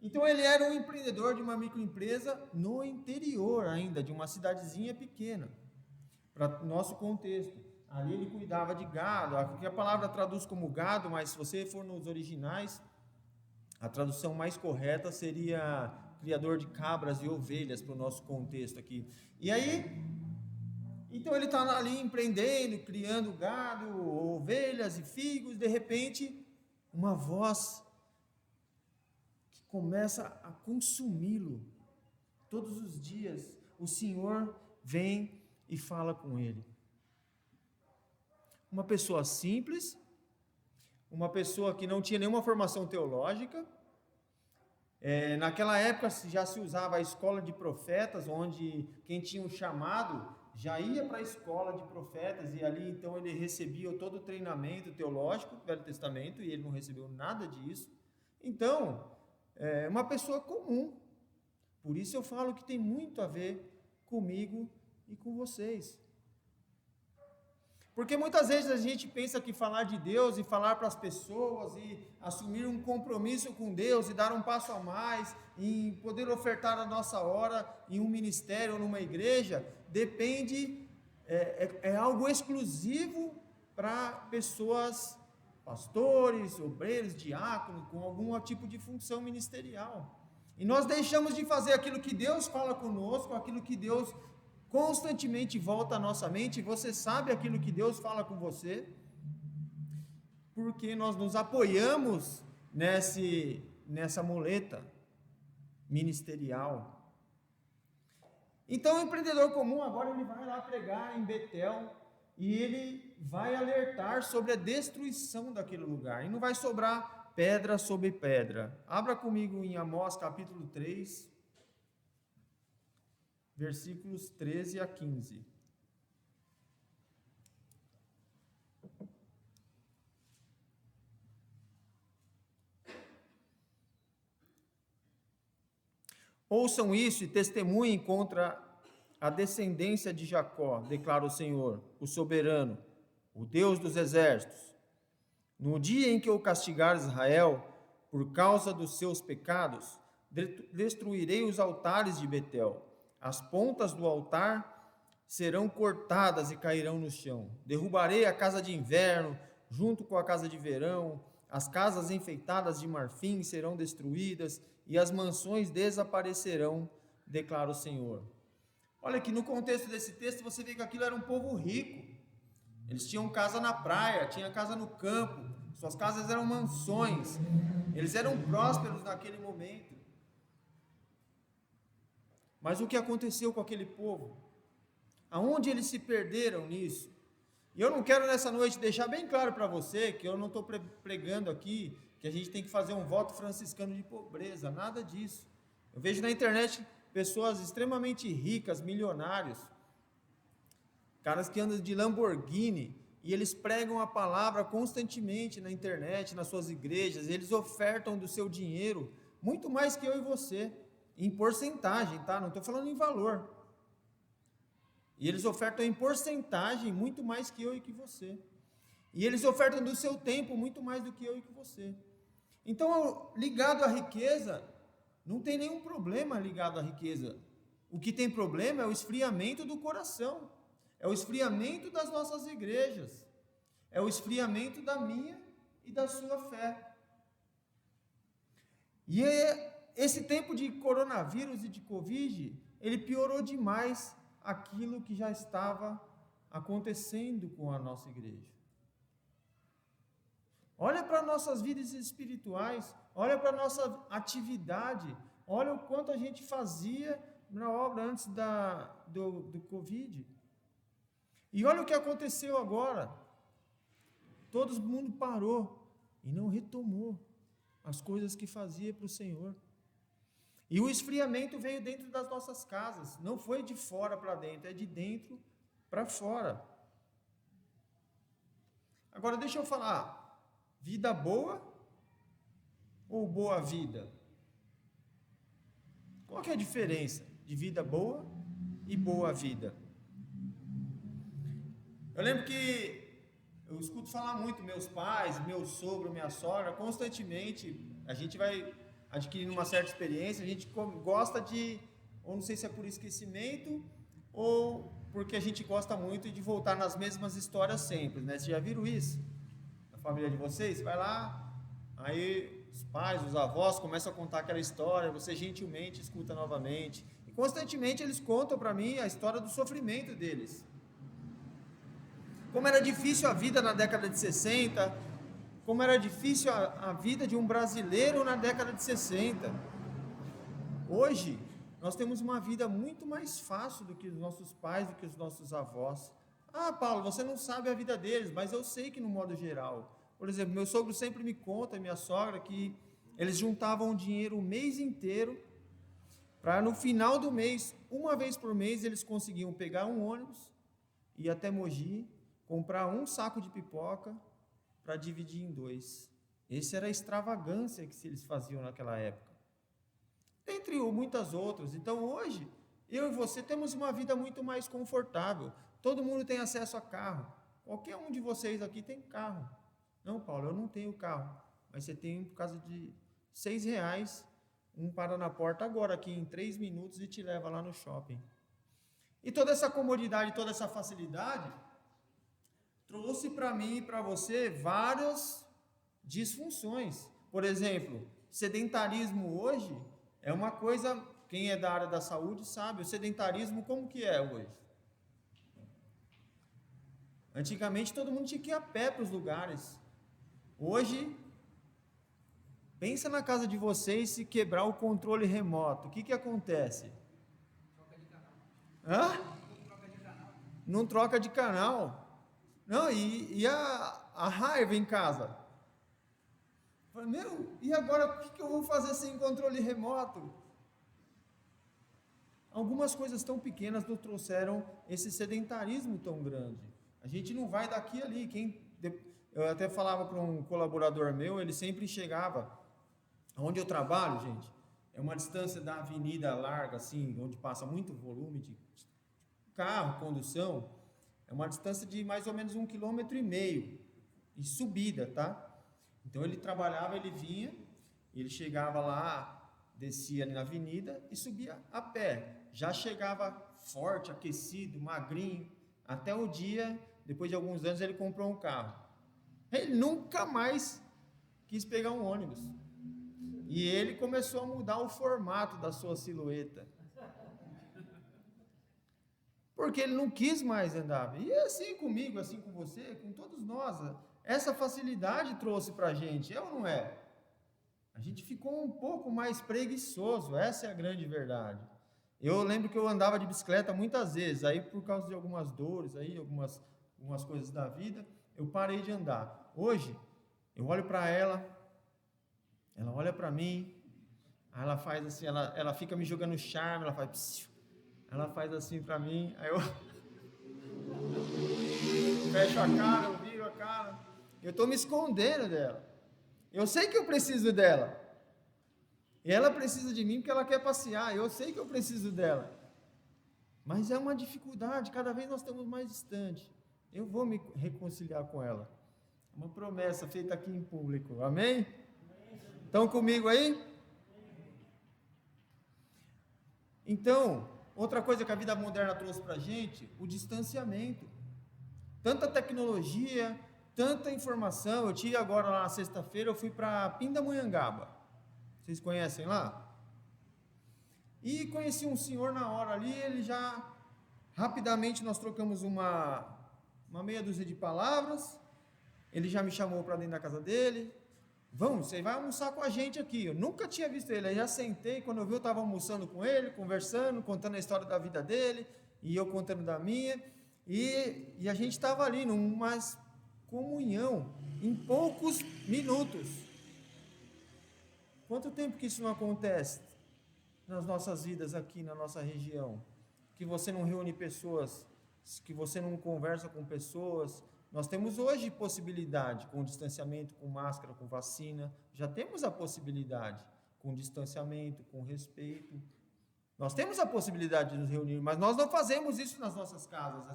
Speaker 5: Então ele era um empreendedor de uma microempresa no interior ainda, de uma cidadezinha pequena, para o nosso contexto. Ali ele cuidava de gado, aqui a palavra traduz como gado, mas se você for nos originais, a tradução mais correta seria criador de cabras e ovelhas para o nosso contexto aqui. E aí, então ele está ali empreendendo, criando gado, ovelhas e figos, de repente, uma voz que começa a consumi-lo. Todos os dias, o Senhor vem e fala com ele. Uma pessoa simples, uma pessoa que não tinha nenhuma formação teológica. Naquela época já se usava a escola de profetas, onde quem tinha um chamado já ia para a escola de profetas, e ali então ele recebia todo o treinamento teológico do Velho Testamento, e ele não recebeu nada disso. Então, uma pessoa comum. Por isso eu falo que tem muito a ver comigo e com vocês. Porque muitas vezes a gente pensa que falar de Deus e falar para as pessoas e assumir um compromisso com Deus e dar um passo a mais e poder ofertar a nossa hora em um ministério ou numa igreja, depende, é algo exclusivo para pessoas, pastores, obreiros, diáconos, com algum tipo de função ministerial. E nós deixamos de fazer aquilo que Deus fala conosco, aquilo que Deus constantemente volta à nossa mente. Você sabe aquilo que Deus fala com você, porque nós nos apoiamos nessa muleta ministerial. Então o empreendedor comum agora ele vai lá pregar em Betel e ele vai alertar sobre a destruição daquele lugar, e não vai sobrar pedra sobre pedra. Abra comigo em Amós capítulo 3, versículos 13 a 15. Ouçam isso e testemunhem contra a descendência de Jacó, declara o Senhor, o soberano, o Deus dos exércitos. No dia em que eu castigar Israel por causa dos seus pecados, destruirei os altares de Betel. As pontas do altar serão cortadas e cairão no chão. Derrubarei a casa de inverno junto com a casa de verão. As casas enfeitadas de marfim serão destruídas e as mansões desaparecerão, declara o Senhor. Olha que no contexto desse texto você vê que aquilo era um povo rico. Eles tinham casa na praia, tinham casa no campo, suas casas eram mansões. Eles eram prósperos naquele momento. Mas o que aconteceu com aquele povo? Aonde eles se perderam nisso? E eu não quero nessa noite deixar bem claro para você que eu não estou pregando aqui que a gente tem que fazer um voto franciscano de pobreza, nada disso. Eu vejo na internet pessoas extremamente ricas, milionários, caras que andam de Lamborghini, e eles pregam a palavra constantemente na internet, nas suas igrejas, eles ofertam do seu dinheiro muito mais que eu e você, em porcentagem, tá? Não estou falando em valor. E eles ofertam em porcentagem muito mais que eu e que você. E eles ofertam do seu tempo muito mais do que eu e que você. Então, ligado à riqueza, não tem nenhum problema ligado à riqueza. O que tem problema é o esfriamento do coração. É o esfriamento das nossas igrejas. É o esfriamento da minha e da sua fé. E esse tempo de coronavírus e de Covid, ele piorou demais aquilo que já estava acontecendo com a nossa igreja. Olha para nossas vidas espirituais, olha para a nossa atividade, olha o quanto a gente fazia na obra antes do Covid. E olha o que aconteceu agora. Todo mundo parou e não retomou as coisas que fazia para o Senhor. E o esfriamento veio dentro das nossas casas, não foi de fora para dentro, é de dentro para fora. Agora deixa eu falar, vida boa ou boa vida? Qual que é a diferença de vida boa e boa vida? Eu lembro que eu escuto falar muito, meus pais, meu sogro, minha sogra, constantemente, a gente vai adquirindo uma certa experiência, a gente gosta de, ou não sei se é por esquecimento, ou porque a gente gosta muito de voltar nas mesmas histórias sempre, né? Vocês já viram isso? Na família de vocês? Você vai lá, aí os pais, os avós começam a contar aquela história, você gentilmente escuta novamente, e constantemente eles contam para mim a história do sofrimento deles. Como era difícil a vida na década de 60, como era difícil a vida de um brasileiro na década de 60. Hoje, nós temos uma vida muito mais fácil do que os nossos pais, do que os nossos avós. Ah, Paulo, você não sabe a vida deles, mas eu sei que no modo geral. Por exemplo, meu sogro sempre me conta, minha sogra, que eles juntavam dinheiro o mês inteiro, para no final do mês, uma vez por mês, eles conseguiam pegar um ônibus, ir até Mogi, comprar um saco de pipoca para dividir em 2. Essa era a extravagância que eles faziam naquela época. Entre muitas outras. Então hoje, eu e você temos uma vida muito mais confortável. Todo mundo tem acesso a carro. Qualquer um de vocês aqui tem carro. Não, Paulo, eu não tenho carro. Mas você tem por causa de R$6, um para na porta agora, aqui em 3 minutos e te leva lá no shopping. E toda essa comodidade, toda essa facilidade trouxe para mim e para você várias disfunções. Por exemplo, sedentarismo hoje é uma coisa, quem é da área da saúde sabe, o sedentarismo como que é hoje? Antigamente todo mundo tinha que ir a pé para os lugares. Hoje, pensa na casa de vocês se quebrar o controle remoto, o que acontece?
Speaker 6: Troca de canal.
Speaker 5: Hã?
Speaker 6: Não troca de canal.
Speaker 5: Não troca de canal. Não, e a raiva em casa? Falei, meu, e agora o que eu vou fazer sem controle remoto? Algumas coisas tão pequenas nos trouxeram esse sedentarismo tão grande. A gente não vai daqui a ali. Eu até falava para um colaborador meu, ele sempre chegava, onde eu trabalho, gente, é uma distância da avenida larga, assim, onde passa muito volume de carro, condução, é uma distância de mais ou menos 1,5 km e subida, tá? Então ele trabalhava, ele vinha, ele chegava lá, descia ali na avenida e subia a pé. Já chegava forte, aquecido, magrinho, até o dia, depois de alguns anos, ele comprou um carro. Ele nunca mais quis pegar um ônibus. E ele começou a mudar o formato da sua silhueta. Porque ele não quis mais andar. E é assim comigo, assim com você, com todos nós. Essa facilidade trouxe para a gente, é ou não é? A gente ficou um pouco mais preguiçoso, essa é a grande verdade. Eu lembro que eu andava de bicicleta muitas vezes, aí por causa de algumas dores, aí, algumas coisas da vida, eu parei de andar. Hoje, eu olho para ela olha para mim, Aí ela faz assim, ela fica me jogando charme, ela faz psiu. Ela faz assim pra mim, aí eu fecho a cara, eu viro a cara. Eu tô me escondendo dela. Eu sei que eu preciso dela. E ela precisa de mim porque ela quer passear. Eu sei que eu preciso dela. Mas é uma dificuldade, cada vez nós estamos mais distantes. Eu vou me reconciliar com ela. Uma promessa feita aqui em público. Amém? Estão comigo aí? Então, outra coisa que a vida moderna trouxe para a gente, o distanciamento. Tanta tecnologia, tanta informação. Eu tive agora lá na sexta-feira, eu fui para Pindamonhangaba. Vocês conhecem lá? E conheci um senhor na hora ali, ele já, rapidamente nós trocamos uma meia dúzia de palavras, ele já me chamou para dentro da casa dele, vamos, você vai almoçar com a gente aqui. Eu nunca tinha visto ele, aí já sentei, quando eu vi eu estava almoçando com ele, conversando, contando a história da vida dele, e eu contando da minha, e a gente estava ali numa comunhão, em poucos minutos. Quanto tempo que isso não acontece nas nossas vidas aqui na nossa região? Que você não reúne pessoas, que você não conversa com pessoas. Nós temos hoje possibilidade, com distanciamento, com máscara, com vacina, já temos a possibilidade, com distanciamento, com respeito. Nós temos a possibilidade de nos reunir, mas nós não fazemos isso nas nossas casas.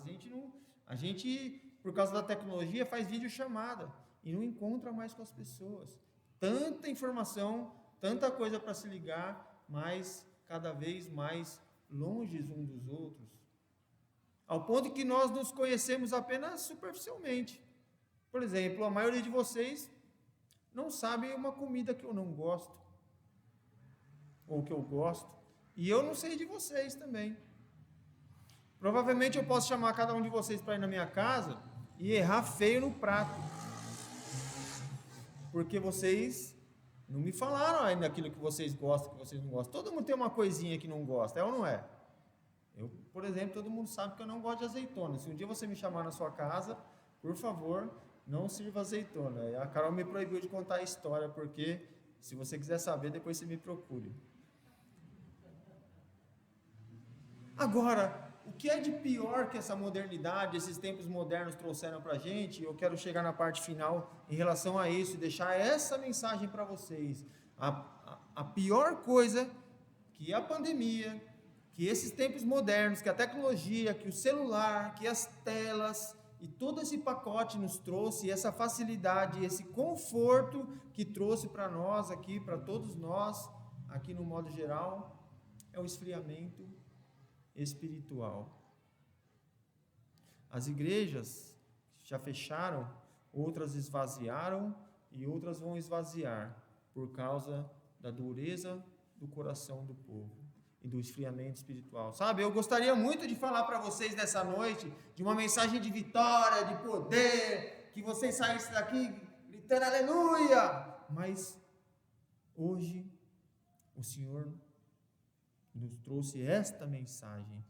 Speaker 5: A gente, por causa da tecnologia, faz videochamada e não encontra mais com as pessoas. Tanta informação, tanta coisa para se ligar, mas cada vez mais longe uns dos outros. Ao ponto que nós nos conhecemos apenas superficialmente. Por exemplo, a maioria de vocês não sabe uma comida que eu não gosto, ou que eu gosto, e eu não sei de vocês também. Provavelmente eu posso chamar cada um de vocês para ir na minha casa e errar feio no prato, porque vocês não me falaram ainda aquilo que vocês gostam, que vocês não gostam. Todo mundo tem uma coisinha que não gosta, é ou não é? Eu, por exemplo, todo mundo sabe que eu não gosto de azeitona. Se um dia você me chamar na sua casa, por favor, não sirva azeitona. A Carol me proibiu de contar a história, porque se você quiser saber, depois você me procure. Agora, o que é de pior que essa modernidade, esses tempos modernos trouxeram para a gente? Eu quero chegar na parte final em relação a isso e deixar essa mensagem para vocês. A pior coisa que a pandemia, que esses tempos modernos, que a tecnologia, que o celular, que as telas e todo esse pacote nos trouxe, essa facilidade, esse conforto que trouxe para nós aqui, para todos nós, aqui no modo geral, é o esfriamento espiritual. As igrejas já fecharam, outras esvaziaram e outras vão esvaziar por causa da dureza do coração do povo e do esfriamento espiritual. Sabe, eu gostaria muito de falar para vocês nessa noite de uma mensagem de vitória, de poder, que vocês saíssem daqui gritando aleluia, mas hoje o Senhor nos trouxe esta mensagem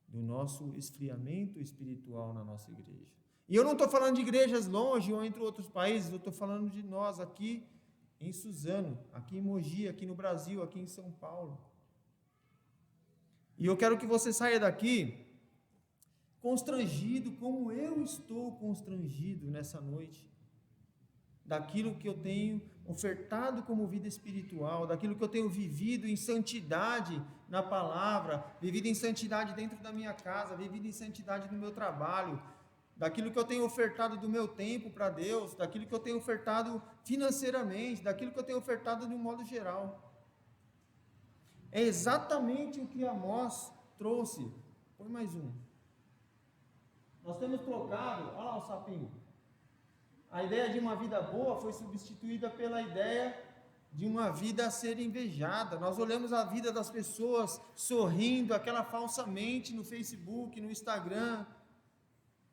Speaker 5: do nosso esfriamento espiritual na nossa igreja. E eu não estou falando de igrejas longe ou entre outros países, eu estou falando de nós aqui em Suzano, aqui em Mogi, aqui no Brasil, aqui em São Paulo. E eu quero que você saia daqui constrangido, como eu estou constrangido nessa noite, daquilo que eu tenho ofertado como vida espiritual, daquilo que eu tenho vivido em santidade na palavra, vivido em santidade dentro da minha casa, vivido em santidade no meu trabalho, daquilo que eu tenho ofertado do meu tempo para Deus, daquilo que eu tenho ofertado financeiramente, daquilo que eu tenho ofertado de um modo geral. É exatamente o que Amós trouxe. Põe mais um. Nós temos trocado, olha lá o sapinho. A ideia de uma vida boa foi substituída pela ideia de uma vida a ser invejada. Nós olhamos a vida das pessoas sorrindo, aquela falsamente no Facebook, no Instagram.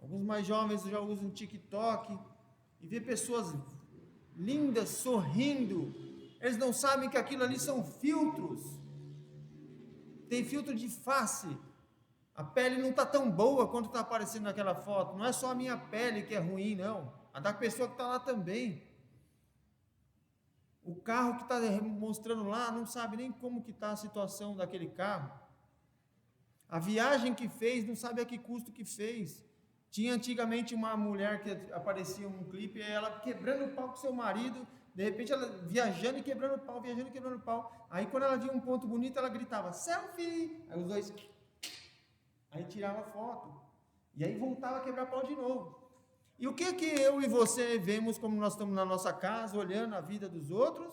Speaker 5: Alguns mais jovens já usam TikTok e vê pessoas lindas sorrindo. Eles não sabem que aquilo ali são filtros. Tem filtro de face. A pele não está tão boa quanto está aparecendo naquela foto. Não é só a minha pele que é ruim, não. A da pessoa que está lá também. O carro que está mostrando lá, não sabe nem como que está a situação daquele carro. A viagem que fez, não sabe a que custo que fez. Tinha antigamente uma mulher que aparecia um clipe, ela quebrando o pau com seu marido, de repente ela viajando e quebrando o pau, viajando e quebrando o pau. Aí quando ela via um ponto bonito, ela gritava, selfie! Aí os dois, aí tirava foto. E aí voltava a quebrar pau de novo. E o que eu e você vemos como nós estamos na nossa casa, olhando a vida dos outros?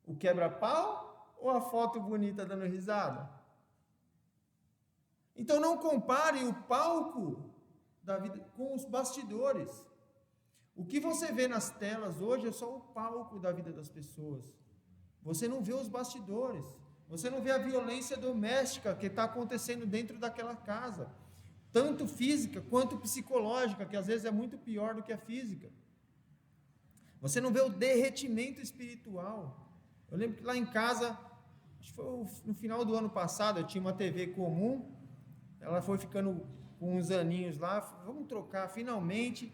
Speaker 5: O quebra-pau ou a foto bonita dando risada? Então não compare o palco da vida com os bastidores. O que você vê nas telas hoje é só o palco da vida das pessoas. Você não vê os bastidores. Você não vê a violência doméstica que está acontecendo dentro daquela casa. Tanto física quanto psicológica, que às vezes é muito pior do que a física. Você não vê o derretimento espiritual. Eu lembro que lá em casa, acho que foi no final do ano passado, eu tinha uma TV comum, ela foi ficando com uns aninhos lá, vamos trocar, finalmente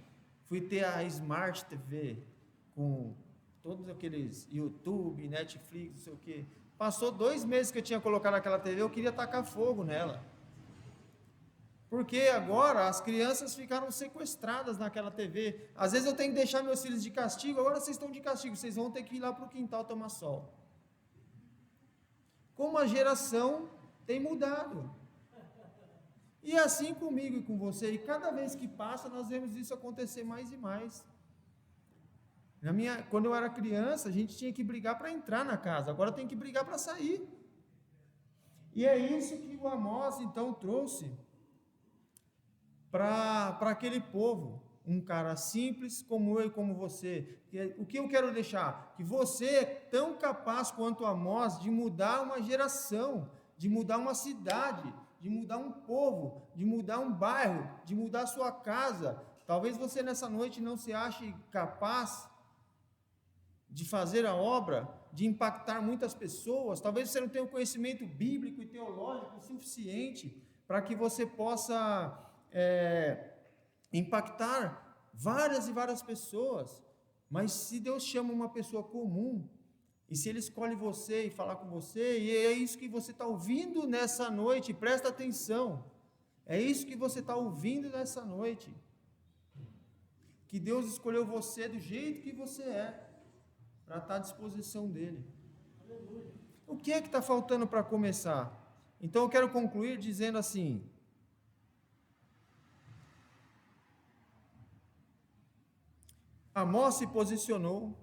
Speaker 5: fui ter a Smart TV, com todos aqueles YouTube, Netflix, não sei o quê. Passou 2 meses que eu tinha colocado aquela TV, eu queria tacar fogo nela. Porque agora as crianças ficaram sequestradas naquela TV. Às vezes eu tenho que deixar meus filhos de castigo, agora vocês estão de castigo, vocês vão ter que ir lá para o quintal tomar sol. Como a geração tem mudado. E assim comigo e com você, e cada vez que passa, nós vemos isso acontecer mais e mais. Quando eu era criança, a gente tinha que brigar para entrar na casa, agora tem que brigar para sair. E é isso que o Amós, então, trouxe para aquele povo, um cara simples como eu e como você. O que eu quero deixar? Que você é tão capaz quanto Amós de mudar uma geração, de mudar uma cidade, de mudar um povo, de mudar um bairro, de mudar a sua casa. Talvez você nessa noite não se ache capaz de fazer a obra, de impactar muitas pessoas. Talvez você não tenha o conhecimento bíblico e teológico suficiente para que você possa impactar várias e várias pessoas. Mas se Deus chama uma pessoa comum, e se Ele escolhe você e falar com você, e é isso que você está ouvindo nessa noite, presta atenção, é isso que você está ouvindo nessa noite, que Deus escolheu você do jeito que você é, para estar à disposição dEle. O que é que está faltando para começar? Então eu quero concluir dizendo assim: Amós se posicionou,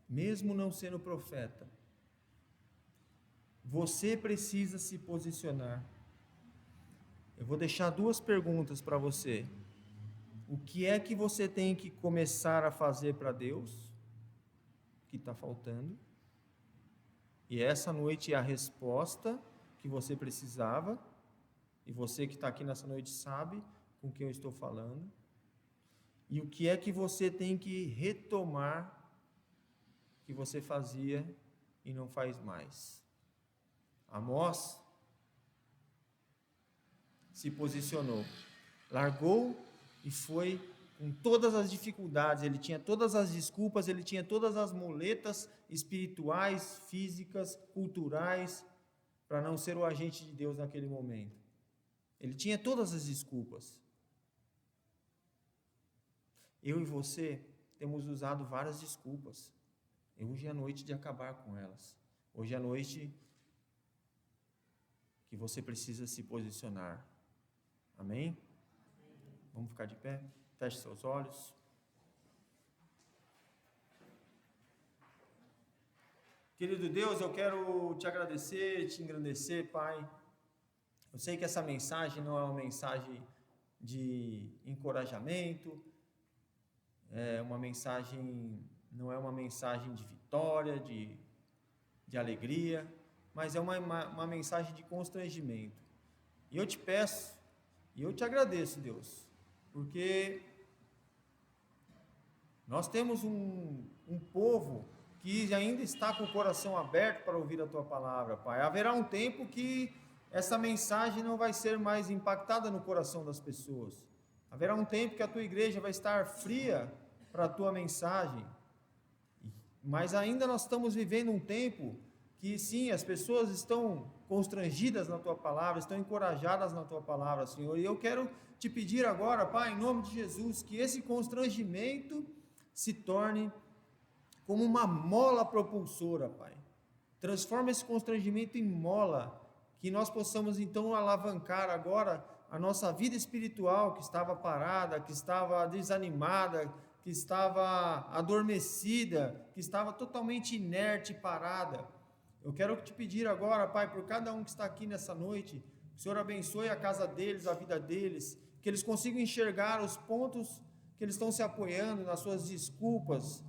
Speaker 5: mesmo não sendo profeta. Você precisa se posicionar. Eu vou deixar 2 perguntas para você. O que é que você tem que começar a fazer para Deus, que está faltando? E essa noite é a resposta que você precisava, e você que está aqui nessa noite sabe com quem eu estou falando. E o que é que você tem que retomar, que você fazia e não faz mais? Amós se posicionou, largou e foi com todas as dificuldades, ele tinha todas as desculpas, ele tinha todas as muletas espirituais, físicas, culturais, para não ser o agente de Deus naquele momento. Ele tinha todas as desculpas. Eu e você temos usado várias desculpas. Hoje é a noite de acabar com elas. Hoje é a noite que você precisa se posicionar. Amém? Vamos ficar de pé? Feche seus olhos. Querido Deus, eu quero te agradecer, te engrandecer, Pai. Eu sei que essa mensagem não é uma mensagem de encorajamento, não é uma mensagem de vitória, de alegria, mas é uma mensagem de constrangimento. E eu te peço, e eu te agradeço, Deus, porque nós temos um povo que ainda está com o coração aberto para ouvir a Tua palavra, Pai. Haverá um tempo que essa mensagem não vai ser mais impactada no coração das pessoas. Haverá um tempo que a Tua igreja vai estar fria para a Tua mensagem. mas ainda nós estamos vivendo um tempo que sim, as pessoas estão constrangidas na tua palavra, estão encorajadas na tua palavra, Senhor. E eu quero te pedir agora, Pai, em nome de Jesus, que esse constrangimento se torne como uma mola propulsora, Pai. Transforma esse constrangimento em mola, que nós possamos então alavancar agora a nossa vida espiritual, que estava parada, que estava desanimada, que estava adormecida, que estava totalmente inerte, parada. Eu quero te pedir agora, Pai, por cada um que está aqui nessa noite, que o Senhor abençoe a casa deles, a vida deles, que eles consigam enxergar os pontos que eles estão se apoiando nas suas desculpas,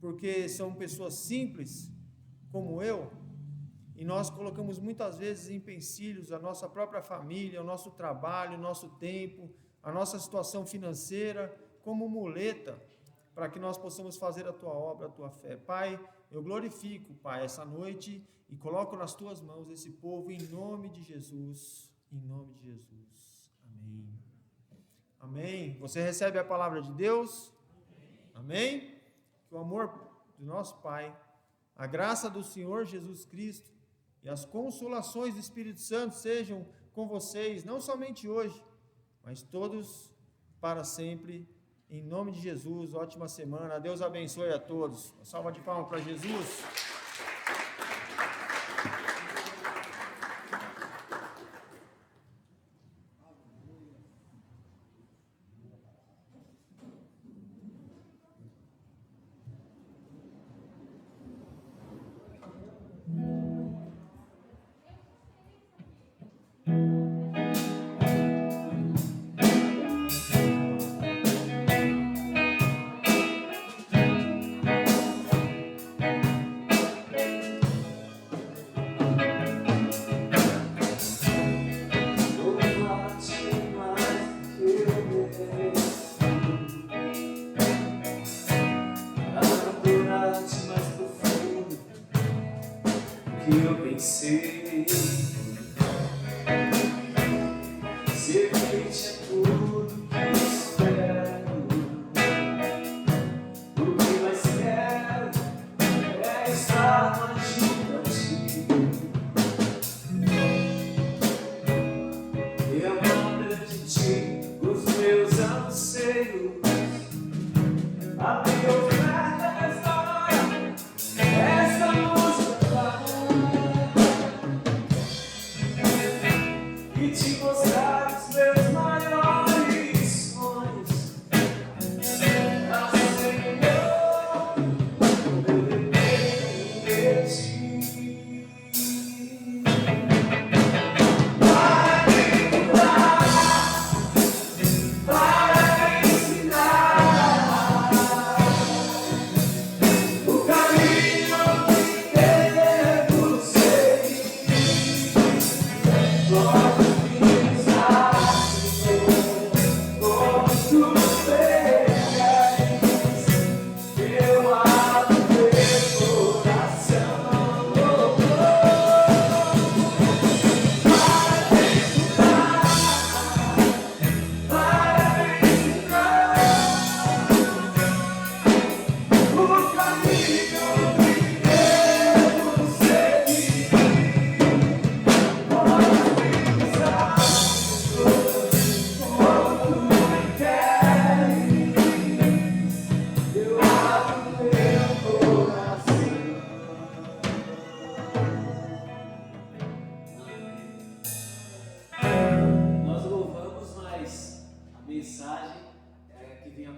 Speaker 5: porque são pessoas simples, como eu, e nós colocamos muitas vezes em empecilhos a nossa própria família, o nosso trabalho, o nosso tempo, a nossa situação financeira, como muleta, para que nós possamos fazer a Tua obra, a Tua fé. Pai, eu glorifico, Pai, essa noite e coloco nas Tuas mãos esse povo em nome de Jesus, em nome de Jesus. Amém. Amém. Você recebe a palavra de Deus? Amém? Que o amor do nosso Pai, a graça do Senhor Jesus Cristo e as consolações do Espírito Santo sejam com vocês, não somente hoje, mas todos para sempre. Em nome de Jesus, ótima semana. Deus abençoe a todos. Uma salva de palmas para Jesus.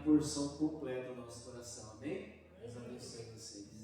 Speaker 2: Porção completa do nosso coração, amém? Deus abençoe vocês.